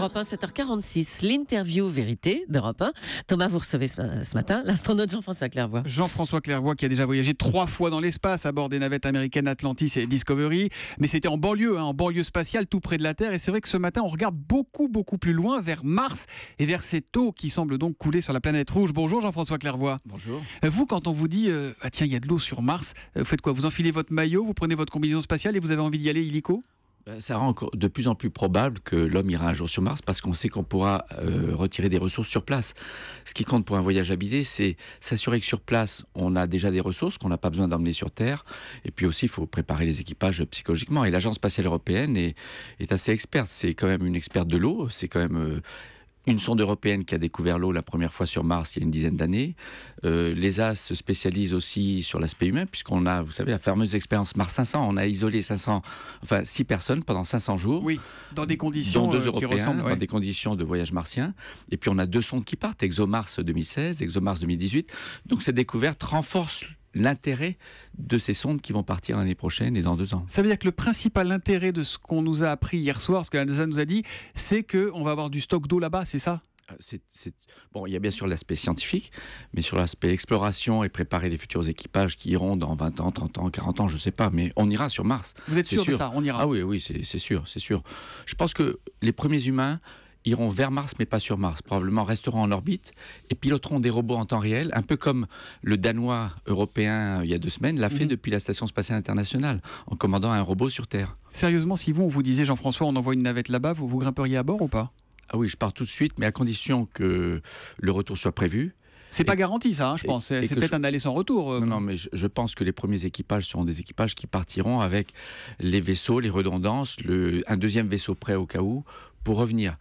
Europe 1, 7h46, l'interview vérité d'Europe 1. Thomas, vous recevez ce matin l'astronaute Jean-François Clairvoy. Jean-François Clairvoy qui a déjà voyagé 3 fois dans l'espace à bord des navettes américaines Atlantis et Discovery. Mais c'était en banlieue, en banlieue spatiale, tout près de la Terre. Et c'est vrai que ce matin, on regarde beaucoup plus loin, vers Mars et vers cette eau qui semble donc couler sur la planète rouge. Bonjour Jean-François Clairvoy. Bonjour. Vous, quand on vous dit tiens, il y a de l'eau sur Mars, vous faites quoi? Vous enfilez votre maillot, vous prenez votre combinaison spatiale et vous avez envie d'y aller illico? Ça rend encore de plus en plus probable que l'homme ira un jour sur Mars parce qu'on sait qu'on pourra retirer des ressources sur place. Ce qui compte pour un voyage habité, c'est s'assurer que sur place, on a déjà des ressources qu'on n'a pas besoin d'emmener sur Terre. Et puis aussi, il faut préparer les équipages psychologiquement. Et l'Agence spatiale européenne est assez experte. C'est quand même une experte de l'eau. C'est quand même... une sonde européenne qui a découvert l'eau la première fois sur Mars il y a une dizaine d'années. L'ESA se spécialise aussi sur l'aspect humain, puisqu'on a, vous savez, la fameuse expérience Mars 500. On a isolé 6 personnes pendant 500 jours. Oui, dans des conditions dont 2 qui Européens, ressemblent. dans des conditions de voyage martien. Et puis on a 2 sondes qui partent, ExoMars 2016, ExoMars 2018. Donc cette découverte renforce l'intérêt de ces sondes qui vont partir l'année prochaine et dans 2 ans. Ça veut dire que le principal intérêt de ce qu'on nous a appris hier soir, ce que la NASA nous a dit, c'est qu'on va avoir du stock d'eau là-bas, c'est ça? Bon, il y a bien sûr l'aspect scientifique, mais sur l'aspect exploration et préparer les futurs équipages qui iront dans 20 ans, 30 ans, 40 ans, je ne sais pas, mais on ira sur Mars. Vous êtes sûr de ça? On ira? Ah oui, c'est sûr. Je pense que les premiers humains iront vers Mars, mais pas sur Mars. Probablement resteront en orbite et piloteront des robots en temps réel, un peu comme le Danois européen, il y a 2 semaines, l'a fait depuis la Station spatiale internationale, en commandant un robot sur Terre. Sérieusement, si on vous disait, Jean-François, on envoie une navette là-bas, vous grimperiez à bord ou pas? Ah oui, je pars tout de suite, mais à condition que le retour soit prévu. C'est pas garanti ça, je pense. C'est peut-être un aller sans retour. Non, mais je pense que les premiers équipages seront des équipages qui partiront avec les vaisseaux, les redondances, un deuxième vaisseau prêt au cas où, pour revenir.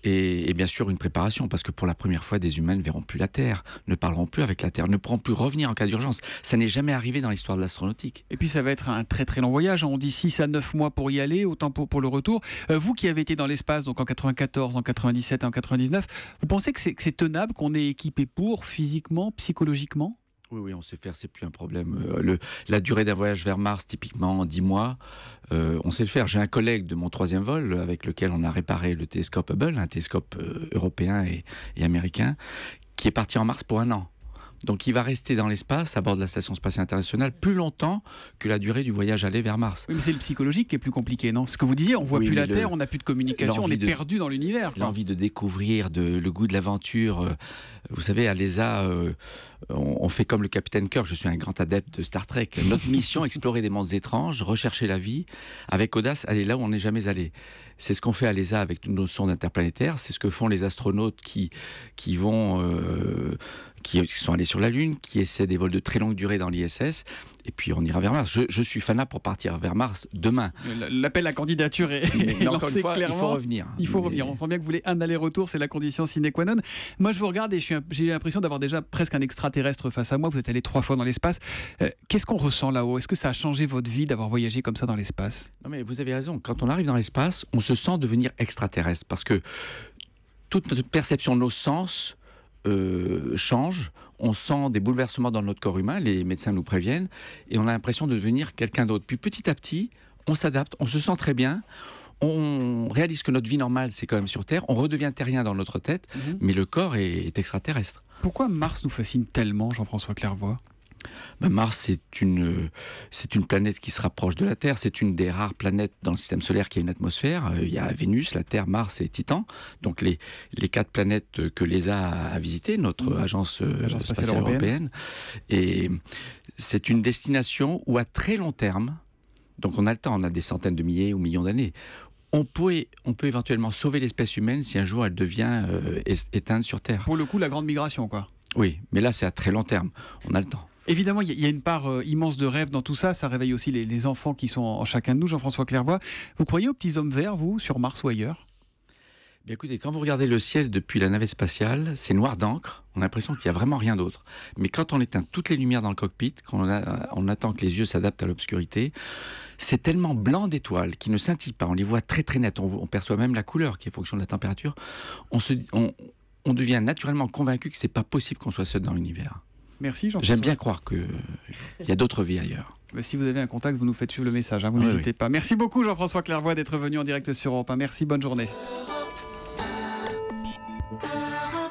Et bien sûr une préparation, parce que pour la première fois, des humains ne verront plus la Terre, ne parleront plus avec la Terre, ne pourront plus revenir en cas d'urgence. Ça n'est jamais arrivé dans l'histoire de l'astronautique. Et puis ça va être un très long voyage. On dit 6 à 9 mois pour y aller, autant pour le retour. Vous qui avez été dans l'espace, donc en 94, en 97, en 99, vous pensez que c'est tenable, qu'on est équipé pour, physiquement, psychologiquement? Oui, on sait faire, c'est plus un problème. La durée d'un voyage vers Mars, typiquement 10 mois, on sait le faire. J'ai un collègue de mon 3e vol avec lequel on a réparé le télescope Hubble, un télescope européen et américain, qui est parti en Mars pour 1 an. Donc il va rester dans l'espace, à bord de la Station spatiale internationale, plus longtemps que la durée du voyage aller vers Mars. Oui, mais c'est le psychologique qui est plus compliqué, non? Ce que vous disiez, on voit plus la Terre, on n'a plus de communication, on est perdu dans l'univers. L'envie de découvrir, le goût de l'aventure. Vous savez, à l'ESA, on fait comme le capitaine Kirk. Je suis un grand adepte de Star Trek. Notre mission, explorer des mondes étranges, rechercher la vie, avec audace, aller là où on n'est jamais allé. C'est ce qu'on fait à l'ESA avec toutes nos sondes interplanétaires. C'est ce que font les astronautes qui sont allés sur la Lune, qui essaient des vols de très longue durée dans l'ISS, et puis on ira vers Mars. Je suis fanat pour partir vers Mars demain. L'appel à candidature est mais encore lancé une fois, clairement. Il faut revenir. Il faut revenir. On sent bien que vous voulez un aller-retour, c'est la condition sine qua non. Moi, je vous regarde et j'ai l'impression d'avoir déjà presque un extraterrestre face à moi. Vous êtes allé 3 fois dans l'espace. Qu'est-ce qu'on ressent là-haut? Est-ce que ça a changé votre vie d'avoir voyagé comme ça dans l'espace? Non, mais vous avez raison. Quand on arrive dans l'espace, on se sent devenir extraterrestre, parce que toute notre perception de nos sens change, on sent des bouleversements dans notre corps humain, les médecins nous préviennent, et on a l'impression de devenir quelqu'un d'autre. Puis petit à petit, on s'adapte, on se sent très bien, on réalise que notre vie normale, c'est quand même sur Terre, on redevient terrien dans notre tête, mais le corps est extraterrestre. Pourquoi Mars nous fascine tellement, Jean-François Clairvoy? Mars, c'est une planète qui se rapproche de la Terre. C'est une des rares planètes dans le système solaire qui a une atmosphère. Il y a Vénus, la Terre, Mars et Titan. Donc les 4 planètes que l'ESA a visitées, notre agence spatiale européenne. Et c'est une destination où à très long terme, donc on a le temps, on a des centaines de milliers ou millions d'années, on peut éventuellement sauver l'espèce humaine si un jour elle devient éteinte sur Terre. Pour le coup, la grande migration, quoi. Oui, mais là c'est à très long terme, on a le temps. Évidemment, il y a une part immense de rêve dans tout ça. Ça réveille aussi les enfants qui sont en chacun de nous. Jean-François Clairvoy, vous croyez aux petits hommes verts, vous, sur Mars ou ailleurs? Bien écoutez, quand vous regardez le ciel depuis la navette spatiale, c'est noir d'encre. On a l'impression qu'il n'y a vraiment rien d'autre. Mais quand on éteint toutes les lumières dans le cockpit, quand on attend que les yeux s'adaptent à l'obscurité, c'est tellement blanc d'étoiles qui ne scintillent pas. On les voit très très net. On perçoit même la couleur qui est fonction de la température. On devient naturellement convaincu que c'est pas possible qu'on soit seul dans l'univers. Merci Jean-François. J'aime bien croire qu'il y a d'autres vies ailleurs. Si vous avez un contact, vous nous faites suivre le message, vous n'hésitez pas. Merci beaucoup Jean-François Clairvoy d'être venu en direct sur Europe 1. Merci, bonne journée. Europe